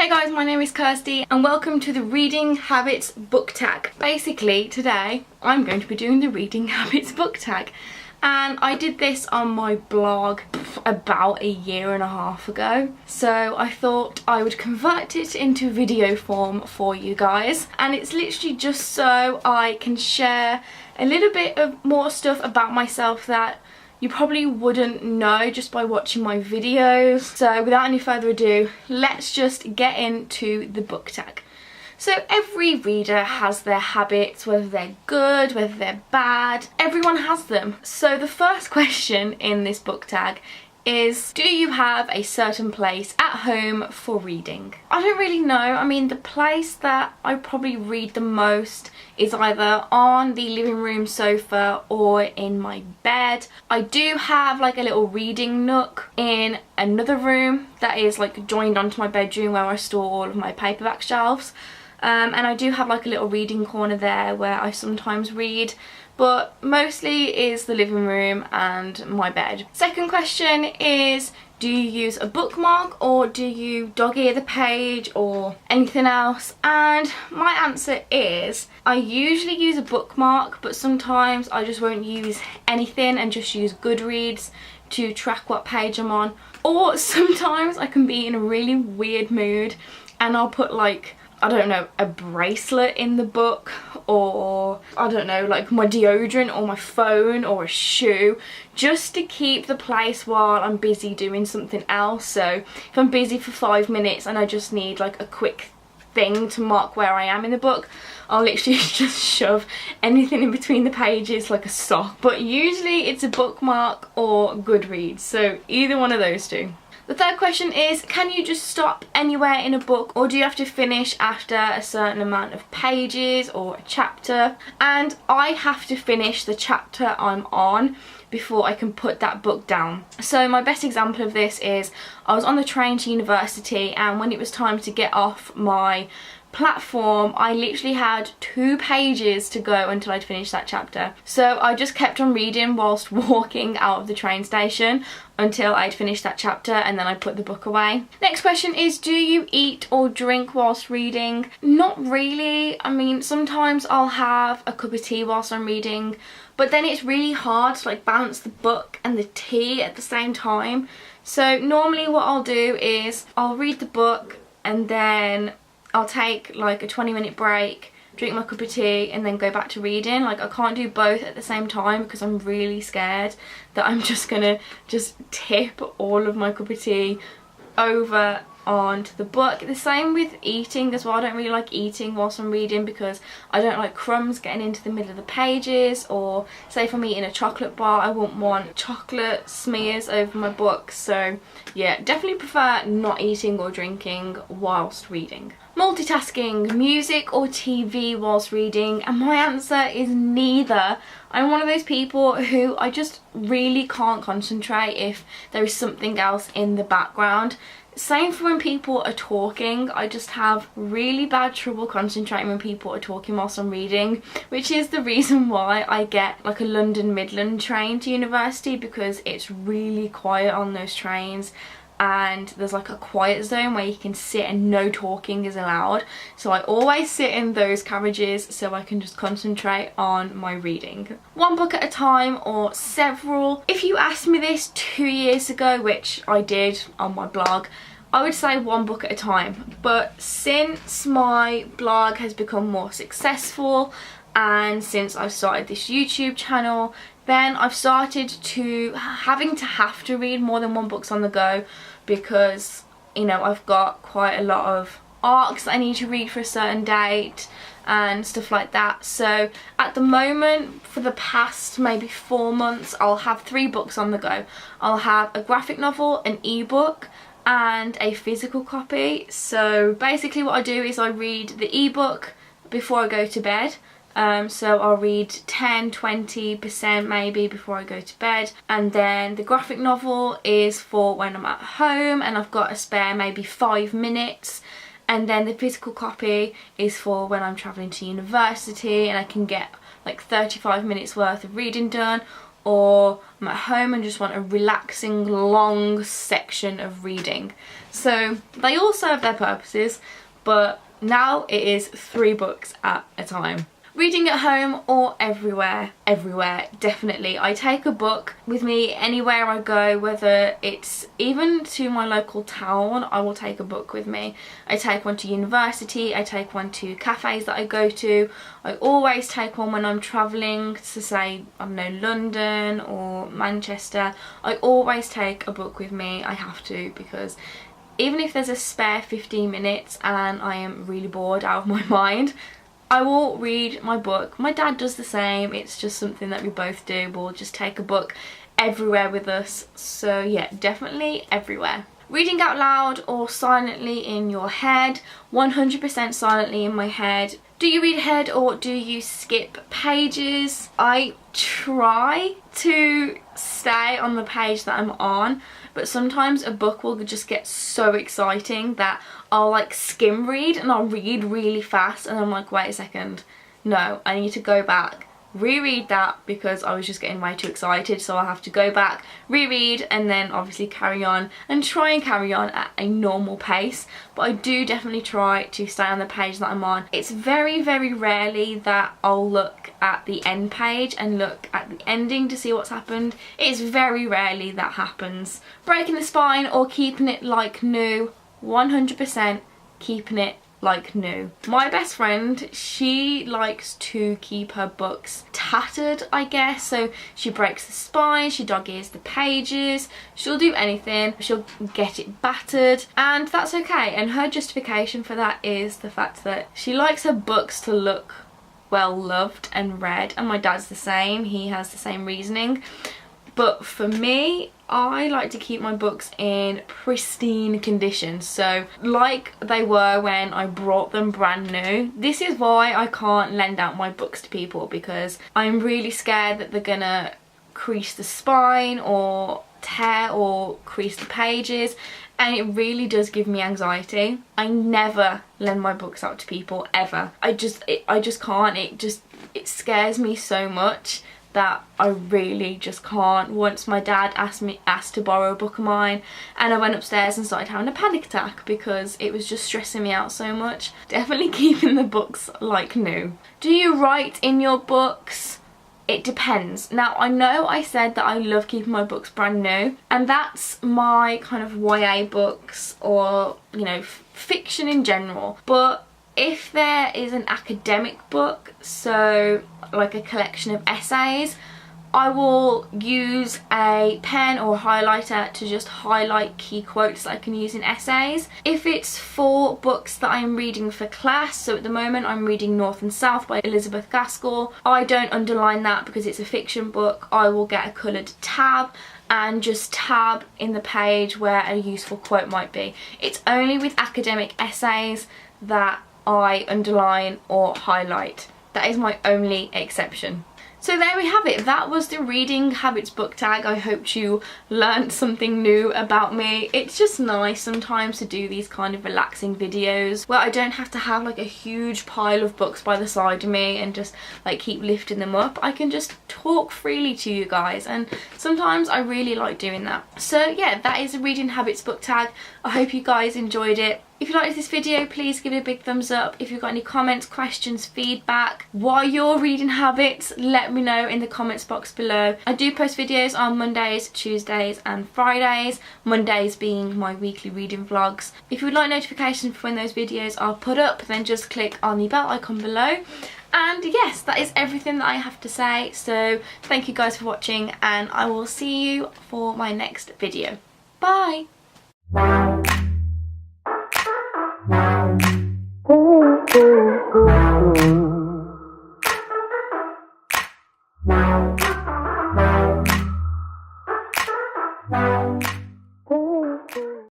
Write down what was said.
Hey guys, my name is Kirsty and welcome to the Reading Habits book tag. Basically today I'm going to be doing the Reading Habits book tag, and I did this on my blog about a year and a half ago, so I thought I would convert it into video form for you guys, and it's literally just so I can share a little bit of more stuff about myself that you probably wouldn't know just by watching my videos. So without any further ado, let's just get into the book tag. So every reader has their habits, whether they're good, whether they're bad, everyone has them. So the first question in this book tag is, do you have a certain place at home for reading? I don't really know. I mean, the place that I probably read the most is either on the living room sofa or in my bed. I do have like a little reading nook in another room that is like joined onto my bedroom where I store all of my paperback shelves. And I do have like a little reading corner there where I sometimes read, but mostly is the living room and my bed. Second question is, do you use a bookmark or do you dog-ear the page or anything else? And my answer is, I usually use a bookmark, but sometimes I just won't use anything and just use Goodreads to track what page I'm on. Or sometimes I can be in a really weird mood and I'll put like, I don't know, a bracelet in the book, or I don't know, like my deodorant or my phone or a shoe, just to keep the place while I'm busy doing something else. So if I'm busy for 5 minutes and I just need like a quick thing to mark where I am in the book, I'll literally just shove anything in between the pages like a sock. But usually it's a bookmark or Goodreads, so either one of those two. The third question is, can you just stop anywhere in a book, or do you have to finish after a certain amount of pages or a chapter? And I have to finish the chapter I'm on before I can put that book down. So my best example of this is, I was on the train to university, and when it was time to get off my platform, I literally had 2 pages to go until I'd finished that chapter. So I just kept on reading whilst walking out of the train station until I'd finished that chapter, and then I put the book away. Next question is, do you eat or drink whilst reading? Not really. I mean, sometimes I'll have a cup of tea whilst I'm reading, but then it's really hard to like balance the book and the tea at the same time. So normally what I'll do is I'll read the book and then I'll take like a 20-minute break, drink my cup of tea, and then go back to reading. Like, I can't do both at the same time because I'm really scared that I'm just gonna tip all of my cup of tea over onto the book. The same with eating as well. I don't really like eating whilst I'm reading because I don't like crumbs getting into the middle of the pages, or say if I'm eating a chocolate bar, I wouldn't want chocolate smears over my book. So yeah, definitely prefer not eating or drinking whilst reading. Multitasking, music or TV whilst reading, and my answer is neither. I'm one of those people who I just really can't concentrate if there is something else in the background. Same for when people are talking. I just have really bad trouble concentrating when people are talking whilst I'm reading, which is the reason why I get like a London Midland train to university, because it's really quiet on those trains and there's like a quiet zone where you can sit and no talking is allowed. So I always sit in those carriages so I can just concentrate on my reading. One book at a time or several? If you asked me this 2 years ago, which I did on my blog, I would say one book at a time. But since my blog has become more successful and since I've started this YouTube channel, then I've started to have to read more than one book on the go, because, you know, I've got quite a lot of arcs that I need to read for a certain date and stuff like that. So at the moment, for the past maybe 4 months, I'll have 3 books on the go. I'll have a graphic novel, an ebook, and a physical copy. So basically what I do is I read the ebook before I go to bed. So I'll read 10-20% maybe before I go to bed, and then the graphic novel is for when I'm at home and I've got a spare maybe 5 minutes, and then the physical copy is for when I'm travelling to university and I can get like 35 minutes worth of reading done, or I'm at home and just want a relaxing long section of reading. So they all serve their purposes, but now it is 3 books at a time. Reading at home or everywhere? Everywhere, definitely. I take a book with me anywhere I go, whether it's even to my local town, I will take a book with me. I take one to university, I take one to cafes that I go to. I always take one when I'm travelling to, say, I don't know, London or Manchester. I always take a book with me. I have to, because even if there's a spare 15 minutes and I am really bored out of my mind, I will read my book. My dad does the same. It's just something that we both do. We'll just take a book everywhere with us. So yeah, definitely everywhere. Reading out loud or silently in your head? 100% silently in my head. Do you read ahead or do you skip pages? I try to stay on the page that I'm on, but sometimes a book will just get so exciting that I'll like skim read and I'll read really fast, and I'm like, wait a second, no, I need to go back, reread that, because I was just getting way too excited. So I'll have to go back, reread, and then obviously carry on and try and carry on at a normal pace. But I do definitely try to stay on the page that I'm on. It's very, very rarely that I'll look at the end page and look at the ending to see what's happened. It's very rarely that happens. Breaking the spine or keeping it like new? 100% keeping it like new. My best friend, she likes to keep her books tattered, I guess. So she breaks the spine, she dog-ears the pages, she'll do anything, she'll get it battered, and that's okay. And her justification for that is the fact that she likes her books to look well loved and read, and my dad's the same, he has the same reasoning. But for me, I like to keep my books in pristine condition, so like they were when I brought them brand new. This is why I can't lend out my books to people, because I'm really scared that they're gonna crease the spine or tear or crease the pages, and it really does give me anxiety. I never lend my books out to people, ever. I just can't. It scares me so much that I really just can't. Once my dad asked to borrow a book of mine, and I went upstairs and started having a panic attack because it was just stressing me out so much. Definitely keeping the books like new. Do you write in your books? It depends. Now, I know I said that I love keeping my books brand new, and that's my kind of YA books, or, you know, fiction in general. But if there is an academic book, so like a collection of essays, I will use a pen or a highlighter to just highlight key quotes that I can use in essays. If it's for books that I'm reading for class, so at the moment I'm reading North and South by Elizabeth Gaskell, I don't underline that because it's a fiction book. I will get a coloured tab and just tab in the page where a useful quote might be. It's only with academic essays that I underline or highlight. That is my only exception. So there we have it. That was the Reading Habits book tag. I hope you learned something new about me. It's just nice sometimes to do these kind of relaxing videos where I don't have to have like a huge pile of books by the side of me and just like keep lifting them up. I can just talk freely to you guys, and sometimes I really like doing that. So yeah, that is a Reading Habits book tag. I hope you guys enjoyed it. If you liked this video, please give it a big thumbs up. If you've got any comments, questions, feedback, what are your reading habits, let me know in the comments box below. I do post videos on Mondays, Tuesdays and Fridays, Mondays being my weekly reading vlogs. If you would like notifications for when those videos are put up, then just click on the bell icon below. And yes, that is everything that I have to say. So thank you guys for watching, and I will see you for my next video. Bye! Wow.